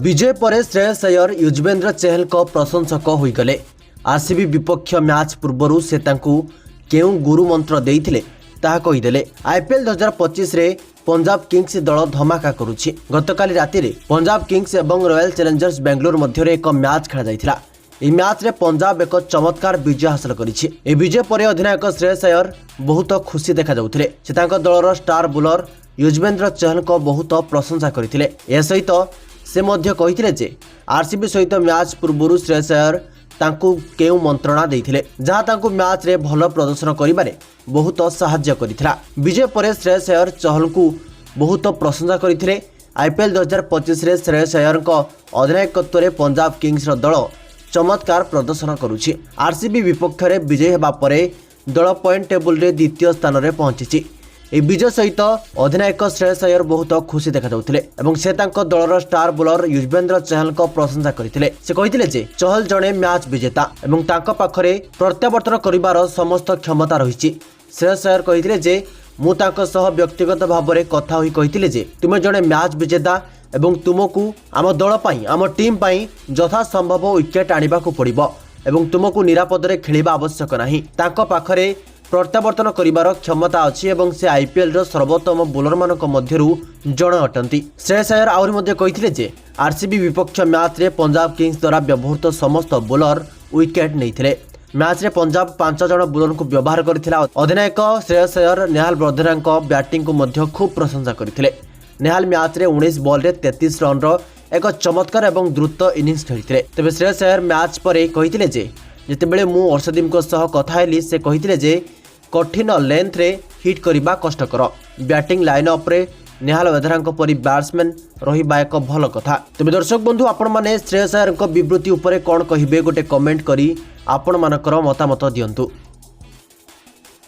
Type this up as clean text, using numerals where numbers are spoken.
विजय पर श्रेयस अय्यर युजवेंद्र चहल को प्रशंसक होईगले। आरसीबी विपक्ष मैच पूर्व से केउ गुरु मंत्र देइथिले ताहा कहिदेले। आईपीएल 2025 रे पंजाब किंग्स दल धमाका करुछि। गतकाली राति रे पंजाब किंग्स एवं रॉयल चैलेंजर्स बेंगलोर मध्य एक मैच खेला जाइथिला। এই ম্যাচে पंजाब एक चमत्कार विजय हासिल करिछि। ए विजय पर अधिनायक श्रेयस अय्यर बहुत खुशी देखा जाउथिले। से तांको दलर स्टार बोलर युजवेंद्र चहल को बहुत प्रशंसा करथिले। ए सहित से मध्य कहिथिले जे आरसीबी सहित मैच पूर्व श्रेयस अय्यर तांको केउ मंत्रणा देइथिले जहाँ तांको मैच रे भल प्रदर्शन करिबारे बहुत सहाय्य करिथिला। विजय पर श्रेयस अय्यर चहल को बहुत प्रशंसा करथिले। आईपीएल 2025 रे श्रेयस अय्यर को अधिनायकत्व रे पंजाब किंग्स दल चमत्कार प्रदर्शन करुछि। आरसीबी विपक्ष में विजय हेबा परे दल पॉइंट टेबल रे द्वितीय स्थान रे पहुंची। ए विजय सहित अधिनायक श्रेयस अय्यर बहुत खुशी देखा जाउथिले एवं से तांको दलर स्टार बोलर युजवेंद्र चहल को प्रशंसा करथिले। से कहिथिले जे चहल जणे मैच विजेता एवं तांको पाखरे प्रत्यावर्तन करिवार समस्त क्षमता रहिछि। श्रेयस अय्यर कहिथिले जे मु तांको सह व्यक्तिगत भाव में कथा होई कहिथिले जे तुमे जणे मैच विजेता एवं तुमको आम दल पाई आम टीम पाई यथा संभव विकेट आनिबा को पड़िबो एवं तुमको निरापद रे खेलिबा आवश्यक नाही। तांको पाखरे प्रत्यावर्तन करिवार क्षमता अछि एवं से आईपीएल रो सर्वोत्तम बोलर मानक मध्यरु जणे अटंती। श्रेयस अय्यर आउरी मध्ये कहिथिले जे आरसीबी विपक्ष मैच रे पंजाब किंग्स द्वारा व्यवहृत समस्त बोलर विकेट नैथिले। मैच रे पंजाब 5 जण बोलर को व्यवहार करथिला। अधिनायक श्रेयस अय्यर नेहाल ब्रदरांको बैटिंग को मध्ये खूब प्रशंसा करथिले। नेहाल मैच रे 19 बॉल रे 33 रन रो एक चमत्कार एवं द्रुत इनिंग्स खेलिथिले। तबे श्रेयस अय्यर मैच पर कहिथिले जे जेतेबेले मु अर्शदीप को सह कथा हेली से कहिथिले जे कठिन लेंथ रे हिट करिबा कष्टकर। बैटिंग लाइन अप रे नेहाल वेधरांको परि बैट्समैन रहिबा एक भल कथा। तबे दर्शक बंधु आपण माने श्रेयस अय्यर को विवृत्ति उपरे कोन कहिबे गोटे कमेंट करी आपण मानकर मतामत दियंतु।